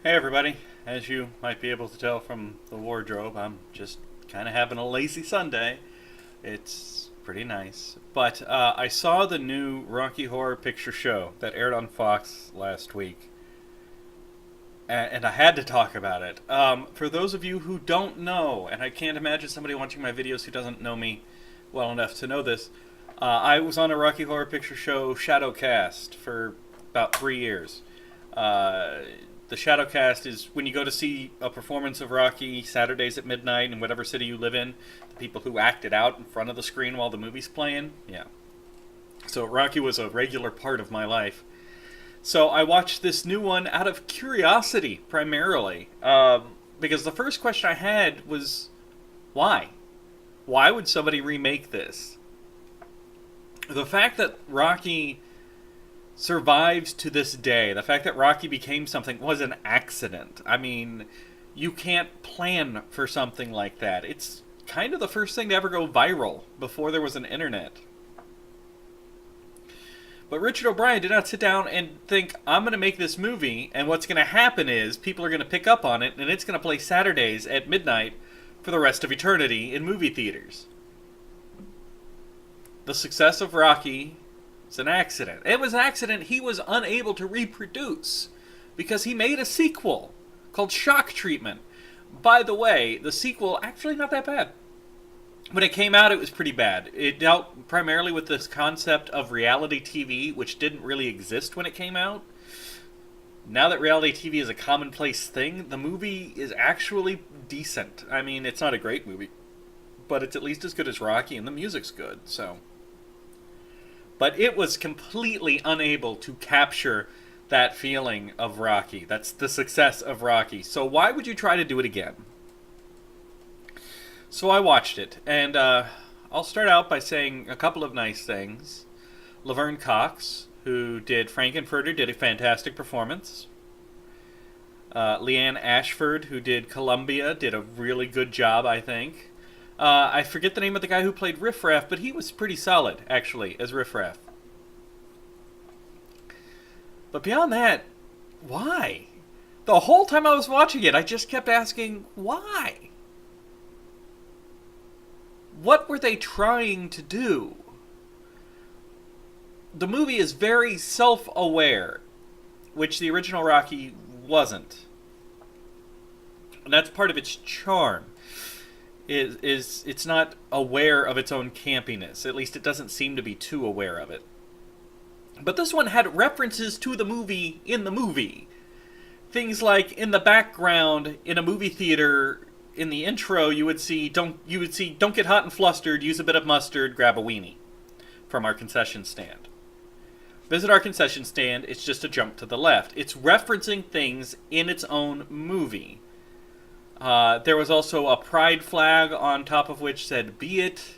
Hey everybody, as you might be able to tell from the wardrobe, I'm just kind of having a lazy Sunday. It's pretty nice. But I saw the new Rocky Horror Picture Show that aired on Fox last week, and I had to talk about it. For those of you who don't know, and I can't imagine somebody watching my videos who doesn't know me well enough to know this, I was on a Rocky Horror Picture Show Shadowcast for about 3 years. Uh, the Shadowcast is when you go to see a performance of Rocky Saturdays at midnight in whatever city you live in. The people who act it out in front of the screen while the movie's playing. Yeah. So Rocky was a regular part of my life. So I watched this new one out of curiosity, primarily. Because the first question I had was, why? Why would somebody remake this? The fact that Rocky survives to this day, the fact that Rocky became something was an accident. I mean, you can't plan for something like that. It's kind of the first thing to ever go viral before there was an internet. But Richard O'Brien did not sit down and think, I'm going to make this movie, and what's going to happen is people are going to pick up on it, and it's going to play Saturdays at midnight for the rest of eternity in movie theaters. The success of Rocky is an accident. It was an accident he was unable to reproduce because he made a sequel called Shock Treatment. By the way, the sequel, actually not that bad. When it came out, it was pretty bad. It dealt primarily with this concept of reality TV, which didn't really exist when it came out. Now that reality TV is a commonplace thing, the movie is actually decent. I mean, it's not a great movie, but it's at least as good as Rocky, and the music's good, so. But it was completely unable to capture that feeling of Rocky. That's the success of Rocky. So why would you try to do it again? So I watched it, and I'll start out by saying a couple of nice things. Laverne Cox, who did Frankenfurter, did a fantastic performance. Leanne Ashford, who did Columbia, did a really good job, I think. I forget the name of the guy who played Riff Raff, but he was pretty solid, actually, as Riff Raff. But beyond that, why? The whole time I was watching it, I just kept asking, why? What were they trying to do? The movie is very self-aware, which the original Rocky wasn't. And that's part of its charm. Is it's not aware of its own campiness. At least it doesn't seem to be too aware of it. But this one had references to the movie in the movie. Things like in the background in a movie theater, in the intro, you would see don't get hot and flustered, use a bit of mustard, grab a weenie from our concession stand. Visit our concession stand, it's just a jump to the left. It's referencing things in its own movie. There was also a pride flag on top of which said, "Be it."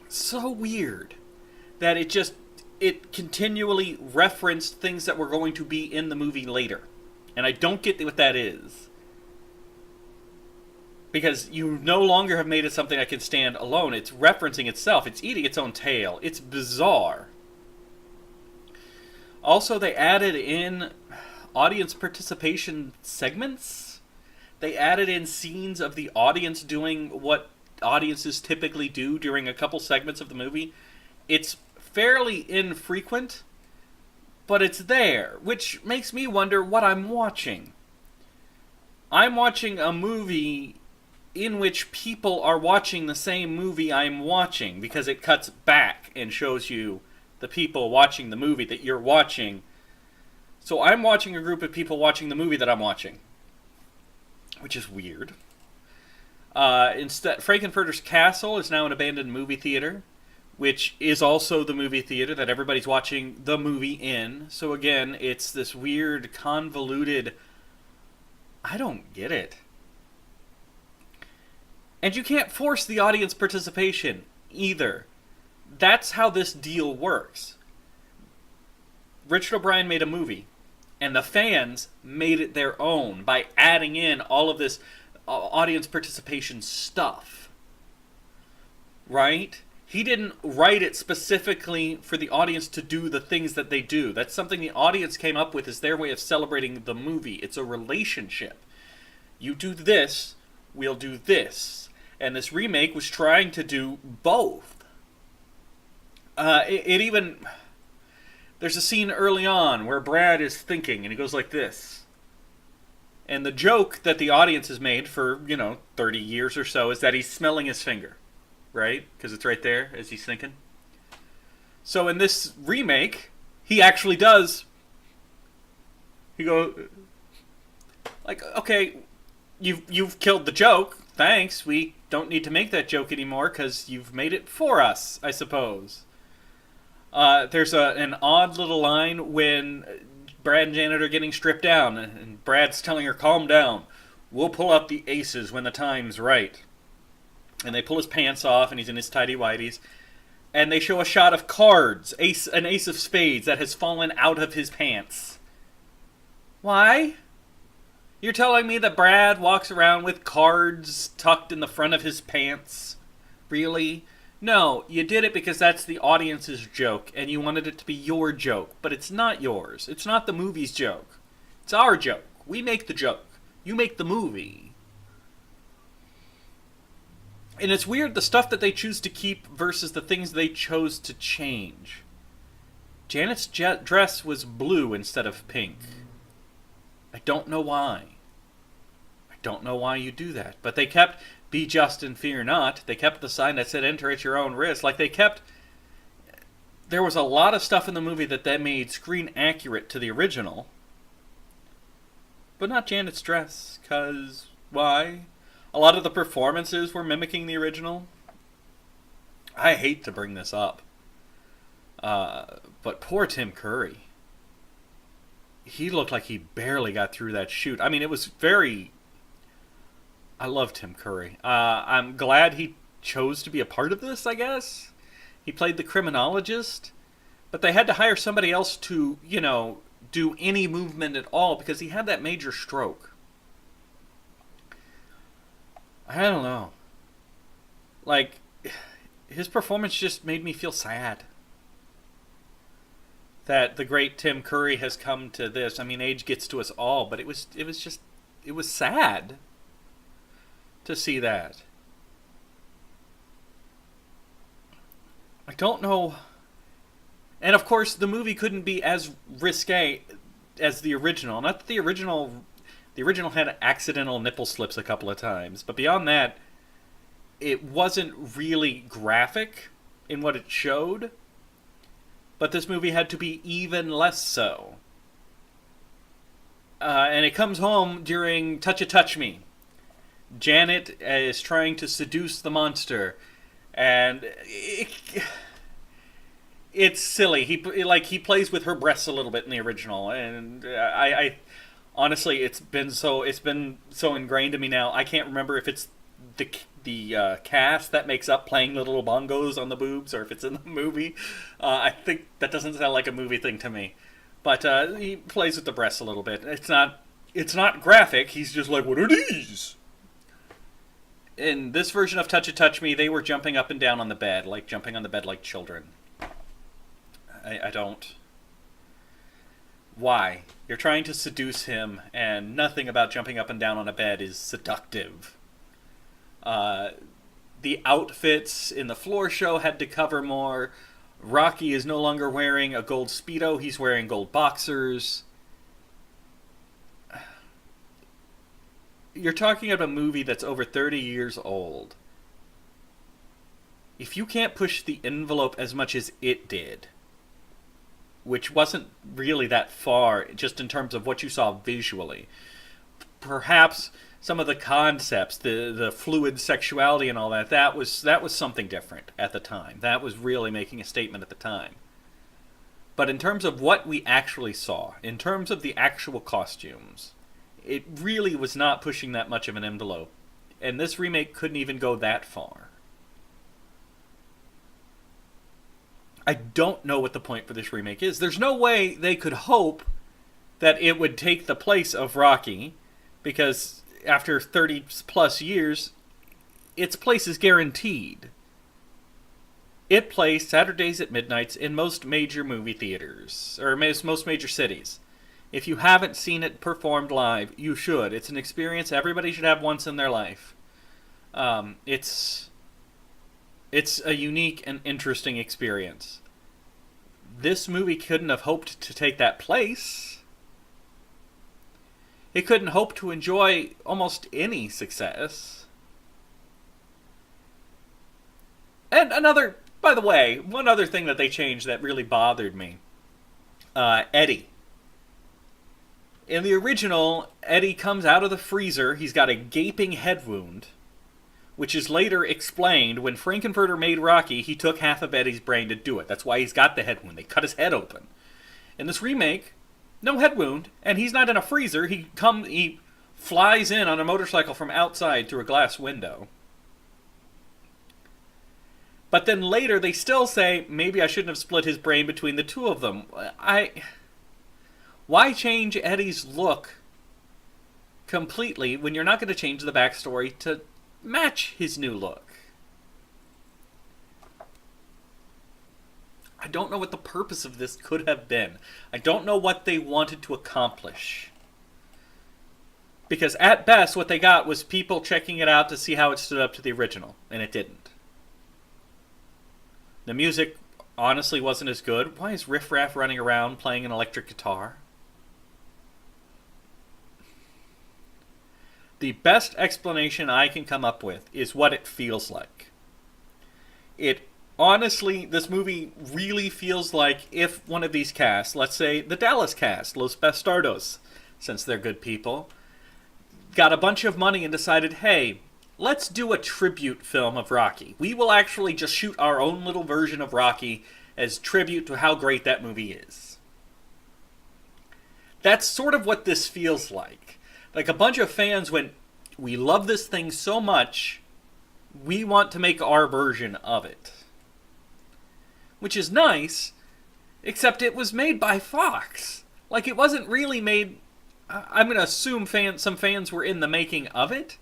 So weird that it continually referenced things that were going to be in the movie later. And I don't get what that is. Because you no longer have made it something that can stand alone. It's referencing itself. It's eating its own tail. It's bizarre. Also, they added in audience participation segments. They added in scenes of the audience doing what audiences typically do during a couple segments of the movie. It's fairly infrequent, but it's there, which makes me wonder what I'm watching. I'm watching a movie in which people are watching the same movie I'm watching, because it cuts back and shows you the people watching the movie that you're watching. So I'm watching a group of people watching the movie that I'm watching, which is weird. Instead, Frankenfurter's Castle is now an abandoned movie theater, which is also the movie theater that everybody's watching the movie in. So again, it's this weird, convoluted, I don't get it. And you can't force the audience participation either. That's how this deal works. Richard O'Brien made a movie, and the fans made it their own by adding in all of this audience participation stuff. Right? He didn't write it specifically for the audience to do the things that they do. That's something the audience came up with as their way of celebrating the movie. It's a relationship. You do this, we'll do this. And this remake was trying to do both. It even... There's a scene early on where Brad is thinking, and he goes like this. And the joke that the audience has made for, 30 years or so is that he's smelling his finger. Right? Because it's right there as he's thinking. So in this remake, he actually does. He goes, like, okay, you've killed the joke. Thanks. We don't need to make that joke anymore because you've made it for us, I suppose. There's an odd little line when Brad and Janet are getting stripped down, and Brad's telling her, calm down. We'll pull out the aces when the time's right. And they pull his pants off, and he's in his tighty-whities. And they show a shot of cards, an ace of spades that has fallen out of his pants. Why? You're telling me that Brad walks around with cards tucked in the front of his pants? Really? No, you did it because that's the audience's joke, and you wanted it to be your joke. But it's not yours. It's not the movie's joke. It's our joke. We make the joke. You make the movie. And it's weird, the stuff that they choose to keep versus the things they chose to change. Janet's dress was blue instead of pink. I don't know why. I don't know why you do that. But they kept Be Just and Fear Not. They kept the sign that said Enter at Your Own Risk. Like they kept... There was a lot of stuff in the movie that they made screen accurate to the original. But not Janet's dress. Because... why? A lot of the performances were mimicking the original. I hate to bring this up. But poor Tim Curry. He looked like he barely got through that shoot. I mean, it was very... I love Tim Curry. I'm glad he chose to be a part of this, I guess. He played the criminologist. But they had to hire somebody else to, do any movement at all because he had that major stroke. I don't know. Like, his performance just made me feel sad. That the great Tim Curry has come to this. I mean, age gets to us all, but it was sad to see that. I don't know. And of course, the movie couldn't be as risque as the original. Not that the original had accidental nipple slips a couple of times, but beyond that, it wasn't really graphic in what it showed. But this movie had to be even less so. And it comes home during Touch It Touch Me. Janet is trying to seduce the monster, and it's silly. He plays with her breasts a little bit in the original, and I honestly, it's been so ingrained in me now. I can't remember if it's the cast that makes up playing the little bongos on the boobs, or if it's in the movie. I think that doesn't sound like a movie thing to me. But he plays with the breasts a little bit. It's not graphic. He's just like, what are these? In this version of Touch It Touch Me, they were jumping up and down on the bed, jumping on the bed like children. I don't... Why? You're trying to seduce him, and nothing about jumping up and down on a bed is seductive. The outfits in the floor show had to cover more. Rocky is no longer wearing a gold Speedo, he's wearing gold boxers. You're talking about a movie that's over 30 years old. If you can't push the envelope as much as it did, which wasn't really that far, just in terms of what you saw visually. Perhaps some of the concepts, the fluid sexuality and all that was something different at the time. That was really making a statement at the time. But in terms of what we actually saw, in terms of the actual costumes, it really was not pushing that much of an envelope. And this remake couldn't even go that far. I don't know what the point for this remake is. There's no way they could hope that it would take the place of Rocky, because after 30 plus years, its place is guaranteed. It plays Saturdays at midnights in most major movie theaters, or most major cities. If you haven't seen it performed live, you should. It's an experience everybody should have once in their life. It's a unique and interesting experience. This movie couldn't have hoped to take that place. It couldn't hope to enjoy almost any success. And by the way, one other thing that they changed that really bothered me. Eddie. In the original, Eddie comes out of the freezer. He's got a gaping head wound, which is later explained when Frankenfurter made Rocky, he took half of Eddie's brain to do it. That's why he's got the head wound. They cut his head open. In this remake, no head wound, and he's not in a freezer. He flies in on a motorcycle from outside through a glass window. But then later they still say, maybe I shouldn't have split his brain between the two of them. Why change Eddie's look completely when you're not going to change the backstory to match his new look? I don't know what the purpose of this could have been. I don't know what they wanted to accomplish. Because at best, what they got was people checking it out to see how it stood up to the original, and it didn't. The music honestly wasn't as good. Why is Riff Raff running around playing an electric guitar? The best explanation I can come up with is what it feels like. Honestly, this movie really feels like if one of these casts, let's say the Dallas cast, Los Bastardos, since they're good people, got a bunch of money and decided, hey, let's do a tribute film of Rocky. We will actually just shoot our own little version of Rocky as tribute to how great that movie is. That's sort of what this feels like. Like a bunch of fans went, we love this thing so much, we want to make our version of it. Which is nice, except it was made by Fox. Like, it wasn't really made... I'm going to assume some fans were in the making of it,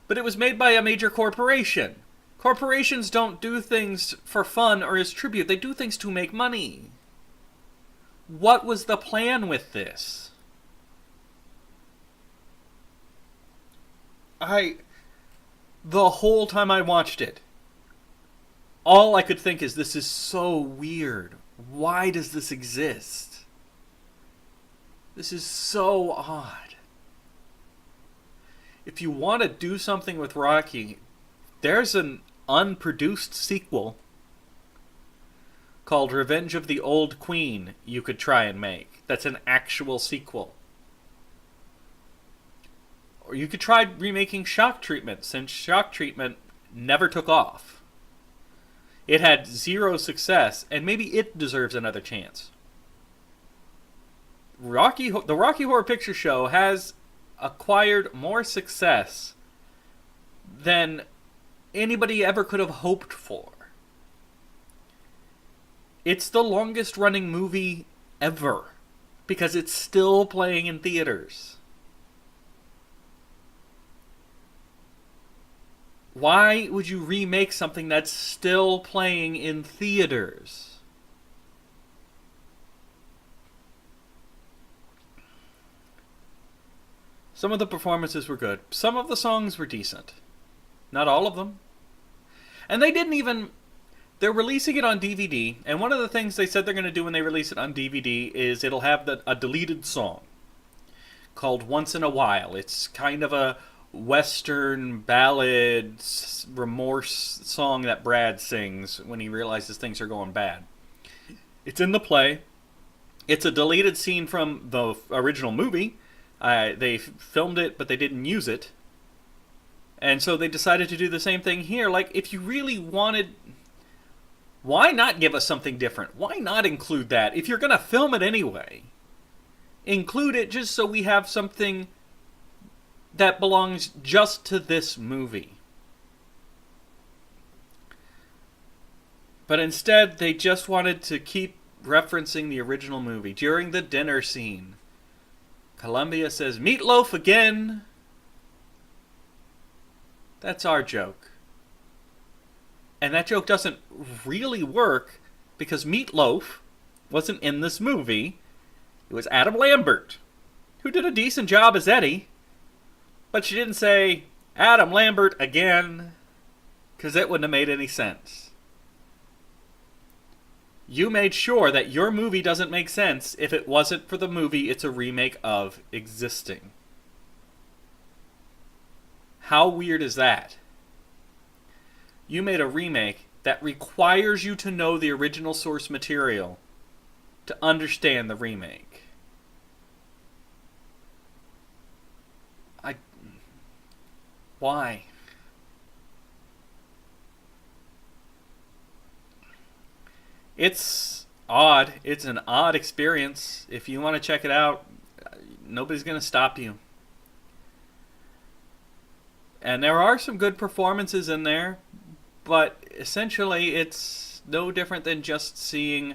but it was made by a major corporation. Corporations don't do things for fun or as tribute. They do things to make money. What was the plan with this? The whole time I watched it, all I could think is, this is so weird. Why does this exist? This is so odd. If you want to do something with Rocky, there's an unproduced sequel called Revenge of the Old Queen you could try and make. That's an actual sequel. Or you could try remaking Shock Treatment, since Shock Treatment never took off. It had zero success, and maybe it deserves another chance. The Rocky Horror Picture Show has acquired more success than anybody ever could have hoped for. It's the longest running movie ever, because it's still playing in theaters. Why would you remake something that's still playing in theaters? Some of the performances were good. Some of the songs were decent. Not all of them. And they're releasing it on DVD, and one of the things they said they're going to do when they release it on DVD is it'll have a deleted song called Once in a While. It's kind of a Western ballad remorse song that Brad sings when he realizes things are going bad. It's in the play. It's a deleted scene from the original movie. They filmed it, but they didn't use it. And so they decided to do the same thing here. Like, if you really wanted... Why not give us something different? Why not include that? If you're going to film it anyway, include it just so we have something that belongs just to this movie. But instead, they just wanted to keep referencing the original movie. During the dinner scene, Columbia says, "Meatloaf again." That's our joke. And that joke doesn't really work because Meatloaf wasn't in this movie. It was Adam Lambert, who did a decent job as Eddie. But she didn't say, Adam Lambert again, because it wouldn't have made any sense. You made sure that your movie doesn't make sense if it wasn't for the movie it's a remake of existing. How weird is that? You made a remake that requires you to know the original source material to understand the remake. Why? It's odd. It's an odd experience. If you want to check it out, nobody's going to stop you. And there are some good performances in there, but essentially it's no different than just seeing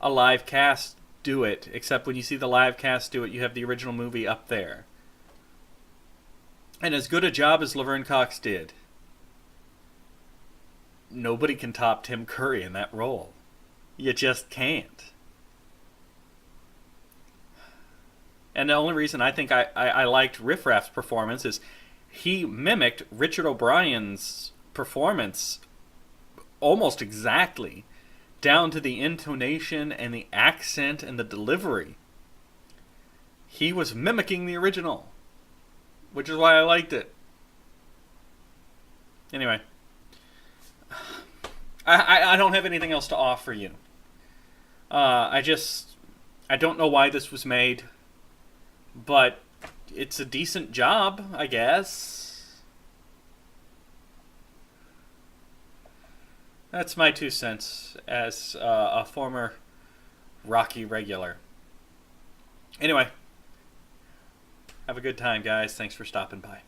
a live cast do it, except when you see the live cast do it, you have the original movie up there. And as good a job as Laverne Cox did, nobody can top Tim Curry in that role. You just can't. And the only reason I think I liked Riff Raff's performance is he mimicked Richard O'Brien's performance almost exactly, down to the intonation and the accent and the delivery. He was mimicking the original, which is why I liked it. Anyway, I don't have anything else to offer you. I don't know why this was made, but it's a decent job, I guess. That's my 2 cents as a former Rocky regular. Anyway, have a good time, guys. Thanks for stopping by.